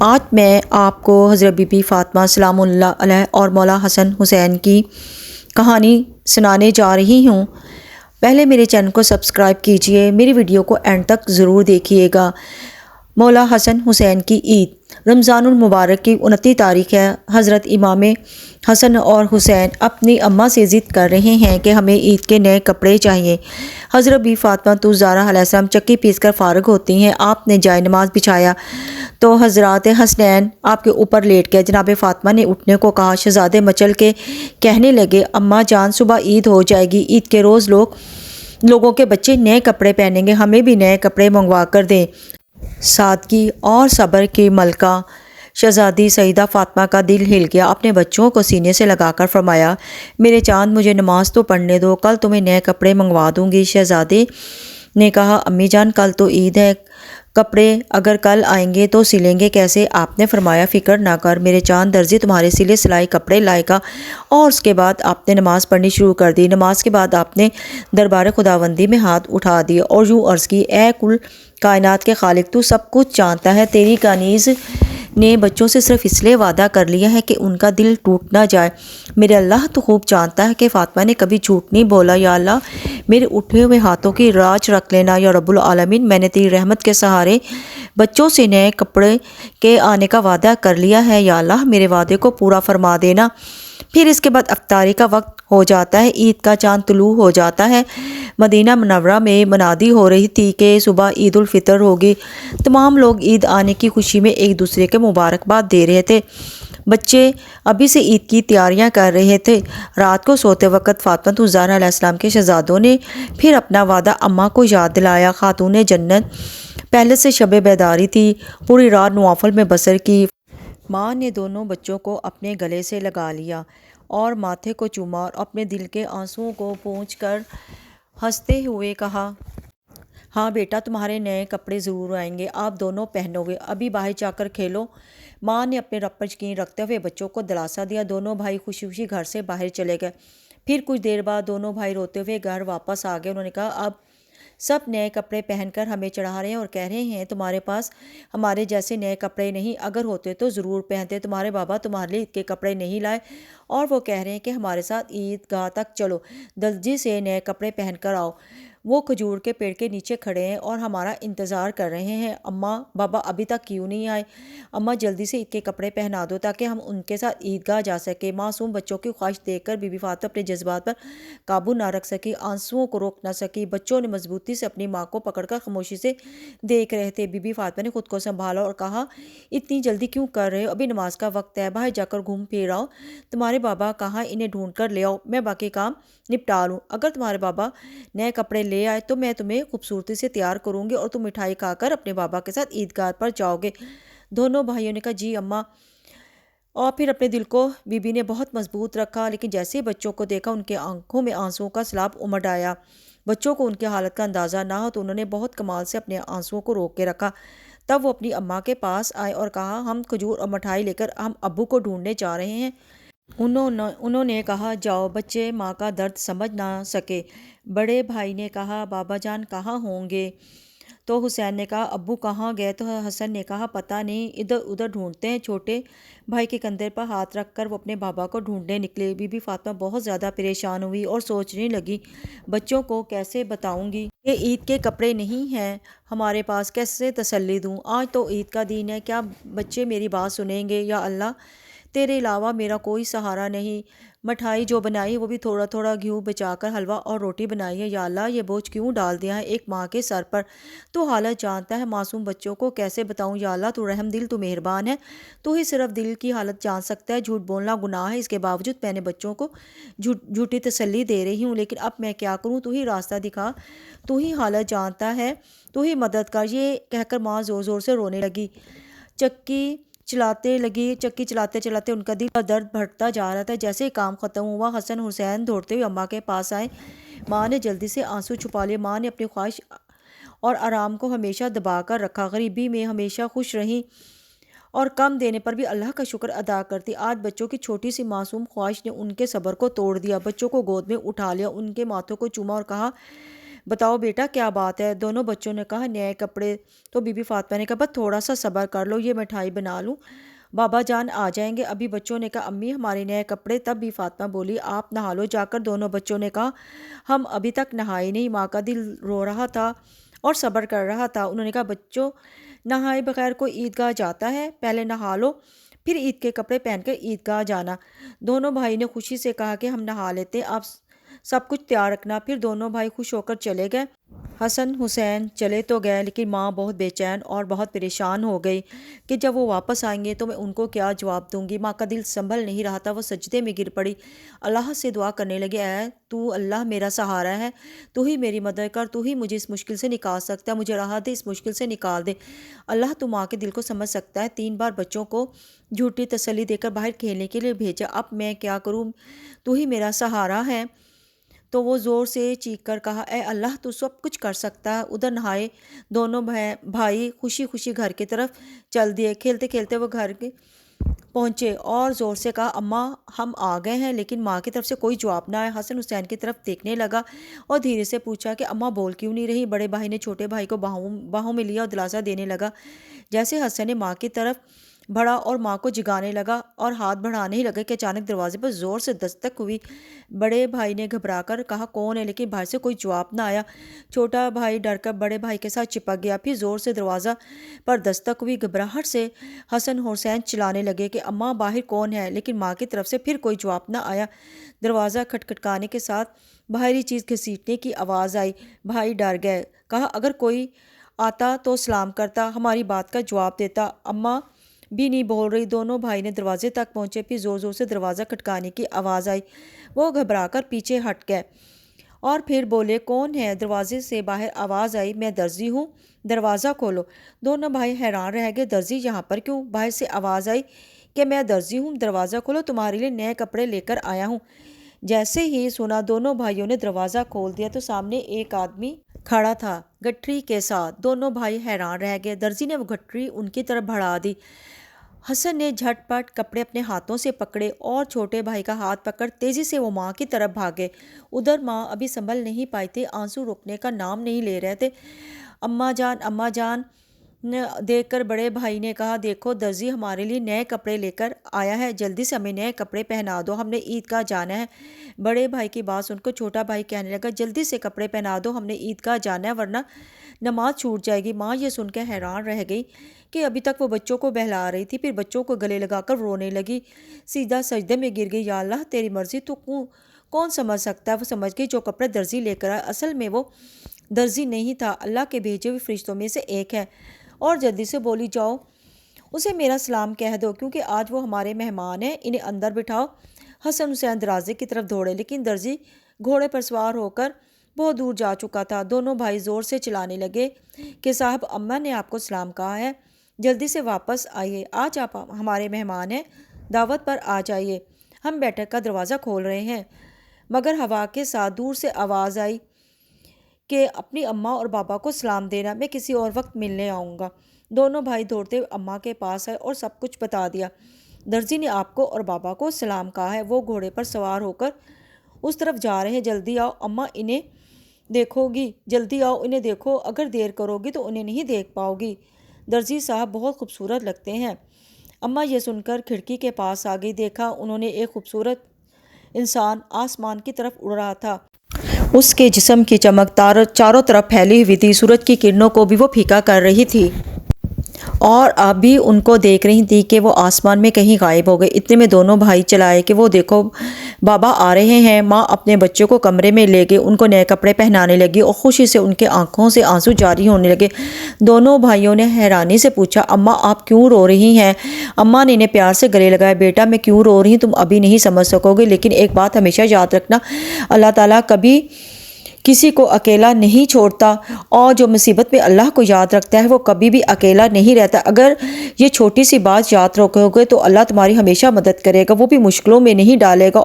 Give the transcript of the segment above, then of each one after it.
آج میں آپ کو حضرت بی بی فاطمہ سلام اللہ علیہ اور مولا حسن حسین کی کہانی سنانے جا رہی ہوں۔ پہلے میرے چینل کو سبسکرائب کیجئے، میری ویڈیو کو اینڈ تک ضرور دیکھیے گا۔ مولا حسن حسین کی عید رمضان المبارک کی 29 تاریخ ہے۔ حضرت امام حسن اور حسین اپنی اماں سے ضد کر رہے ہیں کہ ہمیں عید کے نئے کپڑے چاہیے۔ حضرت بی فاطمہ زہرا علیہ السلام چکی پیس کر فارغ ہوتی ہیں۔ آپ نے جائے نماز بچھایا تو حضرات حسنین آپ کے اوپر لیٹ گئے۔ جناب فاطمہ نے اٹھنے کو کہا۔ شہزادے مچل کے کہنے لگے، اماں جان صبح عید ہو جائے گی، عید کے روز لوگوں کے بچے نئے کپڑے پہنیں گے، ہمیں بھی نئے کپڑے منگوا کر دیں۔ سادگی اور صبر کی ملکہ شہزادی سیدہ فاطمہ کا دل ہل گیا۔ اپنے بچوں کو سینے سے لگا کر فرمایا، میرے چاند مجھے نماز تو پڑھنے دو، کل تمہیں نئے کپڑے منگوا دوں گی۔ شہزادے نے کہا، امی جان کل تو عید ہے، کپڑے اگر کل آئیں گے تو سلیں گے کیسے؟ آپ نے فرمایا، فکر نہ کر میرے چاند، درزی تمہارے سلے سلائی کپڑے لائے گا۔ اور اس کے بعد آپ نے نماز پڑھنی شروع کر دی۔ نماز کے بعد آپ نے دربار خداوندی میں ہاتھ اٹھا دیے اور یوں عرض کی، اے کل کائنات کے خالق، تو سب کچھ جانتا ہے، تیری کنیز نے بچوں سے صرف اس لیے وعدہ کر لیا ہے کہ ان کا دل ٹوٹ نہ جائے۔ میرے اللہ تو خوب جانتا ہے کہ فاطمہ نے کبھی جھوٹ نہیں بولا۔ یا اللہ میرے اٹھے ہوئے ہاتھوں کی راج رکھ لینا۔ یا رب العالمین، میں نے تیری رحمت کے سہارے بچوں سے نئے کپڑے کے آنے کا وعدہ کر لیا ہے، یا اللہ میرے وعدے کو پورا فرما دینا۔ پھر اس کے بعد افطاری کا وقت ہو جاتا ہے، عید کا چاند طلوع ہو جاتا ہے۔ مدینہ منورہ میں منادی ہو رہی تھی کہ صبح عید الفطر ہوگی۔ تمام لوگ عید آنے کی خوشی میں ایک دوسرے کے مبارکباد دے رہے تھے۔ بچے ابھی سے عید کی تیاریاں کر رہے تھے۔ رات کو سوتے وقت فاطمہ زہرا علیہ السلام کے شہزادوں نے پھر اپنا وعدہ اماں کو یاد دلایا۔ خاتون جنت پہلے سے شب بیداری تھی، پوری رات نوافل میں بسر کی۔ ماں نے دونوں بچوں کو اپنے گلے سے لگا لیا اور ماتھے کو چوما اور اپنے دل کے آنسوؤں کو پونچھ کر ہنستے ہوئے کہا، ہاں بیٹا، تمہارے نئے کپڑے ضرور آئیں گے، آپ دونوں پہنو گے، ابھی باہر جا کر کھیلو۔ ماں نے اپنے رب پر یقین رکھتے ہوئے بچوں کو دلاسا دیا۔ دونوں بھائی خوشی خوشی گھر سے باہر چلے گئے۔ پھر کچھ دیر بعد دونوں بھائی روتے ہوئے گھر واپس آ گئے۔ انہوں نے کہا، اب سب نئے کپڑے پہن کر ہمیں چڑھا رہے ہیں اور کہہ رہے ہیں تمہارے پاس ہمارے جیسے نئے کپڑے نہیں، اگر ہوتے تو ضرور پہنتے، تمہارے بابا تمہارے لیے عید کے کپڑے نہیں لائے اور وہ کہہ رہے ہیں کہ ہمارے ساتھ عید گاہ تک چلو، جلدی سے نئے کپڑے پہن کر آؤ۔ وہ کھجور کے پیڑ کے نیچے کھڑے ہیں اور ہمارا انتظار کر رہے ہیں۔ اماں بابا ابھی تک کیوں نہیں آئے؟ اماں جلدی سے عید کے کپڑے پہنا دو تاکہ ہم ان کے ساتھ عید گاہ جا سکیں۔ معصوم بچوں کی خواہش دیکھ کر بی بی فاطمہ اپنے جذبات پر قابو نہ رکھ سکی، آنسوؤں کو روک نہ سکی۔ بچوں نے مضبوطی سے اپنی ماں کو پکڑ کر خاموشی سے دیکھ رہے تھے۔ بی بی فاطمہ نے خود کو سنبھالا اور کہا، اتنی جلدی کیوں کر رہے ہو؟ ابھی نماز کا وقت ہے، باہر جا کر گھوم پھر آؤ۔ تمہارے بابا کہاں، انہیں ڈھونڈ کر لے آؤ، میں باقی کام نپٹا لوں۔ اگر تمہارے بابا نئے کپڑے لے آئے تو میں تمہیں خوبصورتی سے تیار کروں گی اور تم مٹھائی کھا کر اپنے بابا کے ساتھ عیدگاہ پر جاؤ گے۔ دونوں بھائیوں نے کہا، جی اماں، اور پھر اپنے دل کو بی بی نے بہت مضبوط رکھا، لیکن جیسے ہی بچوں کو دیکھا ان کے آنکھوں میں آنسوؤں کا سیلاب امڈ آیا۔ بچوں کو ان کی حالت کا اندازہ نہ ہو تو انہوں نے بہت کمال سے اپنے آنسوؤں کو روک کے رکھا۔ تب وہ اپنی اماں کے پاس آئے اور کہا، ہم کھجور اور مٹھائی لے کر ہم ابو کو ڈھونڈنے جا رہے ہیں۔ انہوں نے کہا، جاؤ، بچے ماں کا درد سمجھ نہ سکے۔ بڑے بھائی نے کہا، بابا جان کہاں ہوں گے؟ تو حسین نے کہا، ابو کہاں گئے؟ تو حسن نے کہا، پتہ نہیں، ادھر ادھر ڈھونڈتے ہیں۔ چھوٹے بھائی کے کندھے پر ہاتھ رکھ کر وہ اپنے بابا کو ڈھونڈنے نکلے۔ بی بی فاطمہ بہت زیادہ پریشان ہوئی اور سوچنے لگی، بچوں کو کیسے بتاؤں گی کہ عید کے کپڑے نہیں ہیں ہمارے پاس، کیسے تسلی دوں؟ آج تو عید کا دن ہے، کیا بچے میری بات سنیں گے؟ یا اللہ، تیرے علاوہ میرا کوئی سہارا نہیں۔ مٹھائی جو بنائی وہ بھی تھوڑا تھوڑا گھیو بچا کر حلوہ اور روٹی بنائی ہے۔ یا اللہ، یہ بوجھ کیوں ڈال دیا ہے ایک ماں کے سر پر؟ تو حالت جانتا ہے، معصوم بچوں کو کیسے بتاؤں؟ یا اللہ، تو رحم دل، تو مہربان ہے، تو ہی صرف دل کی حالت جان سکتا ہے۔ جھوٹ بولنا گناہ ہے، اس کے باوجود میں نے بچوں کو جھوٹی تسلی دے رہی ہوں، لیکن اب میں کیا کروں؟ تو ہی راستہ دکھا، تو ہی حالت جانتا ہے، تو ہی مدد کر۔ یہ کہہ کر ماں زور زور سے رونے لگی، چکی چلاتے چلاتے ان کا دل کا درد بڑھتا جا رہا تھا۔ جیسے ہی کام ختم ہوا، حسن حسین دوڑتے ہوئے اماں کے پاس آئے۔ ماں نے جلدی سے آنسو چھپا لیے۔ ماں نے اپنی خواہش اور آرام کو ہمیشہ دبا کر رکھا، غریبی میں ہمیشہ خوش رہی اور کم دینے پر بھی اللہ کا شکر ادا کرتی۔ آج بچوں کی چھوٹی سی معصوم خواہش نے ان کے صبر کو توڑ دیا۔ بچوں کو گود میں اٹھا لیا، ان کے ماتھوں کو چوما اور کہا، بتاؤ بیٹا کیا بات ہے؟ دونوں بچوں نے کہا نئے کپڑے۔ تو بی بی فاطمہ نے کہا بس تھوڑا سا صبر کر لو، یہ مٹھائی بنا لوں، بابا جان آ جائیں گے ابھی۔ بچوں نے کہا امی ہمارے نئے کپڑے۔ تب بھی فاطمہ بولی آپ نہا لو جا کر۔ دونوں بچوں نے کہا ہم ابھی تک نہائے نہیں۔ ماں کا دل رو رہا تھا اور صبر کر رہا تھا۔ انہوں نے کہا بچوں نہائے بغیر کوئی عیدگاہ جاتا ہے؟ پہلے نہا لو پھر عید کے کپڑے پہن کر عیدگاہ جانا۔ دونوں بھائی نے خوشی سے کہا کہ ہم نہا لیتے، آپ سب کچھ تیار رکھنا۔ پھر دونوں بھائی خوش ہو کر چلے گئے۔ حسن حسین چلے تو گئے لیکن ماں بہت بے چین اور بہت پریشان ہو گئی کہ جب وہ واپس آئیں گے تو میں ان کو کیا جواب دوں گی۔ ماں کا دل سنبھل نہیں رہا تھا، وہ سجدے میں گر پڑی، اللہ سے دعا کرنے لگی اے تو اللہ میرا سہارا ہے، تو ہی میری مدد کر، تو ہی مجھے اس مشکل سے نکال سکتا ہے، مجھے راحت دے، اس مشکل سے نکال دے اللہ، تو ماں کے دل کو سمجھ سکتا ہے۔ 3 بار بچوں کو جھوٹی تسلی دے کر باہر کھیلنے کے لیے بھیجا، اب میں کیا کروں، تو ہی میرا سہارا ہے۔ تو وہ زور سے چیخ کر کہا اے اللہ تو سب کچھ کر سکتا ہے۔ ادھر نہائے دونوں بھائی خوشی خوشی گھر کی طرف چل دیے۔ کھیلتے کھیلتے وہ گھر کے پہنچے اور زور سے کہا اماں ہم آ گئے ہیں، لیکن ماں کی طرف سے کوئی جواب نہ آیا۔ حسن حسین کی طرف دیکھنے لگا اور دھیرے سے پوچھا کہ اماں بول کیوں نہیں رہی؟ بڑے بھائی نے چھوٹے بھائی کو باہوں میں لیا اور دلاسا دینے لگا۔ جیسے حسن نے ماں کی طرف بڑھا اور ماں کو جگانے لگا اور ہاتھ بڑھانے ہی لگا کہ اچانک دروازے پر زور سے دستک ہوئی۔ بڑے بھائی نے گھبرا کر کہا کون ہے؟ لیکن باہر سے کوئی جواب نہ آیا۔ چھوٹا بھائی ڈر کر بڑے بھائی کے ساتھ چپک گیا۔ پھر زور سے دروازہ پر دستک ہوئی۔ گھبراہٹ سے حسن حسین چلانے لگے کہ اماں باہر کون ہے؟ لیکن ماں کی طرف سے پھر کوئی جواب نہ آیا۔ دروازہ کھٹکھٹانے کے ساتھ باہری چیز گھسیٹنے کی آواز آئی۔ بھائی ڈر گئے، کہا اگر کوئی آتا تو سلام کرتا، ہماری بات کا جواب دیتا، اماں بھی نہیں بول رہی۔ دونوں بھائی نے دروازے تک پہنچے، پھر زور زور سے دروازہ کھٹکانے کی آواز آئی۔ وہ گھبرا کر پیچھے ہٹ گئے اور پھر بولے کون ہے؟ دروازے سے باہر آواز آئی میں درزی ہوں، دروازہ کھولو۔ دونوں بھائی حیران رہ گئے، درزی یہاں پر کیوں؟ باہر سے آواز آئی کہ میں درزی ہوں، دروازہ کھولو، تمہارے لیے نئے کپڑے لے کر آیا ہوں۔ جیسے ہی سنا دونوں بھائیوں نے دروازہ کھول دیا تو سامنے ایک آدمی کھڑا تھا گٹھری کے ساتھ۔ دونوں بھائی حیران رہ گئے۔ درزی نے وہ گٹھری ان کی طرف بڑھا دی۔ حسن نے جھٹ پٹ کپڑے اپنے ہاتھوں سے پکڑے اور چھوٹے بھائی کا ہاتھ پکڑ تیزی سے وہ ماں کی طرف بھاگے۔ ادھر ماں ابھی سنبھل نہیں پائی تھی، آنسو رکنے کا نام نہیں لے رہے تھے۔ اماں جان دیکھ کر بڑے بھائی نے کہا دیکھو درزی ہمارے لیے نئے کپڑے لے کر آیا ہے، جلدی سے ہمیں نئے کپڑے پہنا دو، ہم نے عیدگاہ جانا ہے۔ بڑے بھائی کی بات سن کر چھوٹا بھائی کہنے لگا جلدی سے کپڑے پہنا دو، ہم نے عیدگاہ جانا ہے ورنہ نماز چھوٹ جائے گی۔ ماں یہ سن کے حیران رہ گئی کہ ابھی تک وہ بچوں کو بہلا رہی تھی، پھر بچوں کو گلے لگا کر رونے لگی، سیدھا سجدے میں گر گئی۔ یا اللہ تیری مرضی، تو کون سمجھ سکتا ہے؟ وہ سمجھ گئی جو کپڑے درزی لے کر آئے اصل میں وہ درزی نہیں تھا، اللہ کے بھیجے ہوئے فرشتوں میں سے ایک ہے، اور جلدی سے بولی جاؤ اسے میرا سلام کہہ دو کیونکہ آج وہ ہمارے مہمان ہیں، انہیں اندر بٹھاؤ۔ حسن حسین دروازے کی طرف دوڑے لیکن درزی گھوڑے پر سوار ہو کر بہت دور جا چکا تھا۔ دونوں بھائی زور سے چلانے لگے کہ صاحب اماں نے آپ کو سلام کہا ہے، جلدی سے واپس آئیے، آج آپ ہمارے مہمان ہیں، دعوت پر آ جائیے، ہم بیٹھک کا دروازہ کھول رہے ہیں۔ مگر ہوا کے ساتھ دور سے آواز آئی کہ اپنی اماں اور بابا کو سلام دینا، میں کسی اور وقت ملنے آؤں گا۔ دونوں بھائی دوڑتے اماں کے پاس آئے اور سب کچھ بتا دیا۔ درزی نے آپ کو اور بابا کو سلام کہا ہے، وہ گھوڑے پر سوار ہو کر اس طرف جا رہے ہیں، جلدی آؤ اماں انہیں دیکھو گی، جلدی آؤ انہیں دیکھو، اگر دیر کرو گی تو انہیں نہیں دیکھ پاؤ گی، درزی صاحب بہت خوبصورت لگتے ہیں۔ اماں یہ سن کر کھڑکی کے پاس آ گئی، دیکھا انہوں نے ایک خوبصورت انسان آسمان کی طرف اڑ رہا تھا، اس کے جسم کی چمک چاروں طرف پھیلی ہوئی تھی، سورج کی کرنوں کو بھی وہ پھیکا کر رہی تھی اور آپ بھی ان کو دیکھ رہی تھی کہ وہ آسمان میں کہیں غائب ہو گئے۔ اتنے میں دونوں بھائی چلائے کہ وہ دیکھو بابا آ رہے ہیں۔ ماں اپنے بچوں کو کمرے میں لے گئی، ان کو نئے کپڑے پہنانے لگی اور خوشی سے ان کے آنکھوں سے آنسو جاری ہونے لگے۔ دونوں بھائیوں نے حیرانی سے پوچھا اماں آپ کیوں رو رہی ہیں؟ اماں نے انہیں پیار سے گلے لگایا، بیٹا میں کیوں رو رہی ہوں تم ابھی نہیں سمجھ سکو گے، لیکن ایک بات ہمیشہ یاد رکھنا، اللہ تعالیٰ کبھی کسی کو اکیلا نہیں چھوڑتا، اور جو مصیبت میں اللہ کو یاد رکھتا ہے وہ کبھی بھی اکیلا نہیں رہتا۔ اگر یہ چھوٹی سی بات یاد رکھو گے تو اللہ تمہاری ہمیشہ مدد کرے گا، وہ بھی مشکلوں میں نہیں ڈالے گا،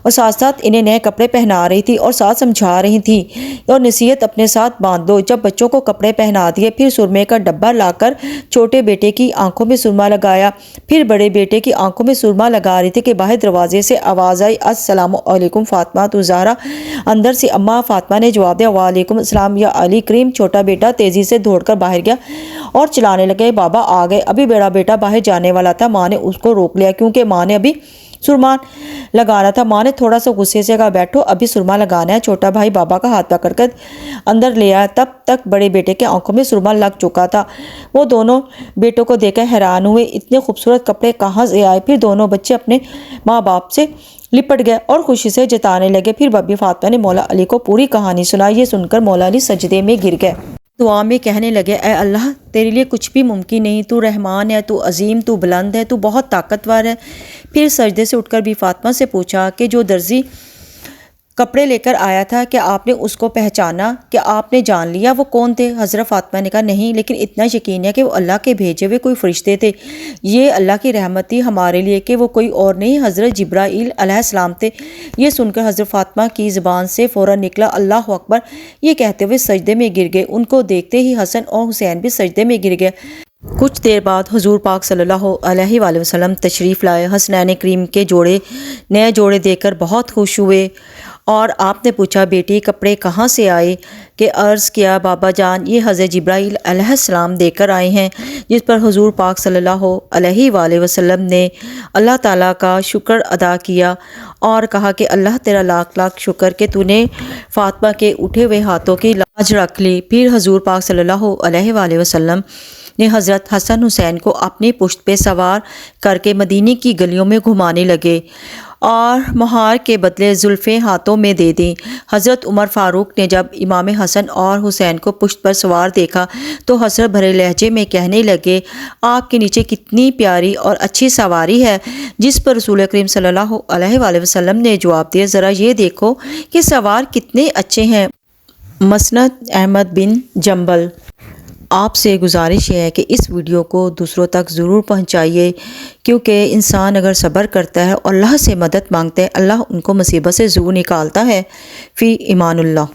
اور ساتھ ساتھ انہیں نئے کپڑے پہنا رہی تھی اور ساتھ سمجھا رہی تھی اور نصیحت اپنے ساتھ باندھ دو۔ جب بچوں کو کپڑے پہنا دیے پھر سرمے کا ڈبہ لا کر چھوٹے بیٹے کی آنکھوں میں سرما لگایا، پھر بڑے بیٹے کی آنکھوں میں سرما لگا رہی تھی کہ باہر دروازے سے آواز آئی، السلام علیکم فاطمہ تو زہرا۔ اندر سے اماں فاطمہ نے جواب دیا، وعلیکم السلام یا علی کریم۔ چھوٹا بیٹا تیزی سے دوڑ کر باہر گیا اور چلانے لگے، بابا آ گئے۔ ابھی بڑا بیٹا باہر جانے والا تھا، ماں نے اس کو روک لیا کیونکہ ماں نے ابھی سرما لگانا تھا۔ ماں نے تھوڑا سا غصے سے کہا، بیٹھو ابھی سرما لگانا ہے۔ چھوٹا بھائی بابا کا ہاتھ پکڑ کر اندر لے آیا، تب تک بڑے بیٹے کے آنکھوں میں سرما لگ چکا تھا۔ وہ دونوں بیٹوں کو دیکھ کر حیران ہوئے، اتنے خوبصورت کپڑے کہاں سے آئے؟ پھر دونوں بچے اپنے ماں باپ سے لپٹ گئے اور خوشی سے جتانے لگے۔ پھر بی بی فاطمہ نے مولا علی کو پوری کہانی سنائی۔ یہ سن کر مولا علی سجدے میں گر گئے، دعا میں کہنے لگے، اے اللہ تیرے لیے کچھ بھی ممکن نہیں، تو رحمان ہے، تو عظیم، تو بلند ہے، تو بہت طاقتور ہے۔ پھر سجدے سے اٹھ کر بی فاطمہ سے پوچھا کہ جو درزی کپڑے لے کر آیا تھا کیا آپ نے اس کو پہچانا؟ کیا آپ نے جان لیا وہ کون تھے؟ حضرت فاطمہ نے کہا، نہیں، لیکن اتنا یقین ہے کہ وہ اللہ کے بھیجے ہوئے کوئی فرشتے تھے۔ یہ اللہ کی رحمت تھی ہمارے لیے کہ وہ کوئی اور نہیں، حضرت جبرائیل علیہ السلام تھے۔ یہ سن کر حضرت فاطمہ کی زبان سے فوراً نکلا، اللہ اکبر، یہ کہتے ہوئے سجدے میں گر گئے۔ ان کو دیکھتے ہی حسن اور حسین بھی سجدے میں گر گئے۔ کچھ دیر بعد حضور پاک صلی اللہ علیہ وآلہ وسلم تشریف لائے۔ حسنین کریم کے نئے جوڑے دیکھ کر بہت خوش ہوئے اور آپ نے پوچھا، بیٹی کپڑے کہاں سے آئے؟ کہ عرض کیا، بابا جان یہ حضرت جبرائیل علیہ السلام دے کر آئے ہیں۔ جس پر حضور پاک صلی اللہ علیہ وآلہ وسلم نے اللہ تعالیٰ کا شکر ادا کیا اور کہا کہ اللہ تیرا لاکھ لاکھ شکر کہ تو نے فاطمہ کے اٹھے ہوئے ہاتھوں کی لاج رکھ لی۔ پھر حضور پاک صلی اللہ علیہ وآلہ وسلم نے حضرت حسن حسین کو اپنی پشت پہ سوار کر کے مدینے کی گلیوں میں گھمانے لگے اور مہار کے بدلے زلفیں ہاتھوں میں دے دیں۔ حضرت عمر فاروق نے جب امام حسن اور حسین کو پشت پر سوار دیکھا تو حسرت بھرے لہجے میں کہنے لگے، آپ کے نیچے کتنی پیاری اور اچھی سواری ہے۔ جس پر رسول کریم صلی اللہ علیہ وآلہ وسلم نے جواب دیا، ذرا یہ دیکھو کہ سوار کتنے اچھے ہیں۔ مسند احمد بن جنبل۔ آپ سے گزارش ہے کہ اس ویڈیو کو دوسروں تک ضرور پہنچائیے، کیونکہ انسان اگر صبر کرتا ہے اور اللہ سے مدد مانگتا ہے، اللہ ان کو مصیبت سے ضرور نکالتا ہے۔ فی امان اللہ۔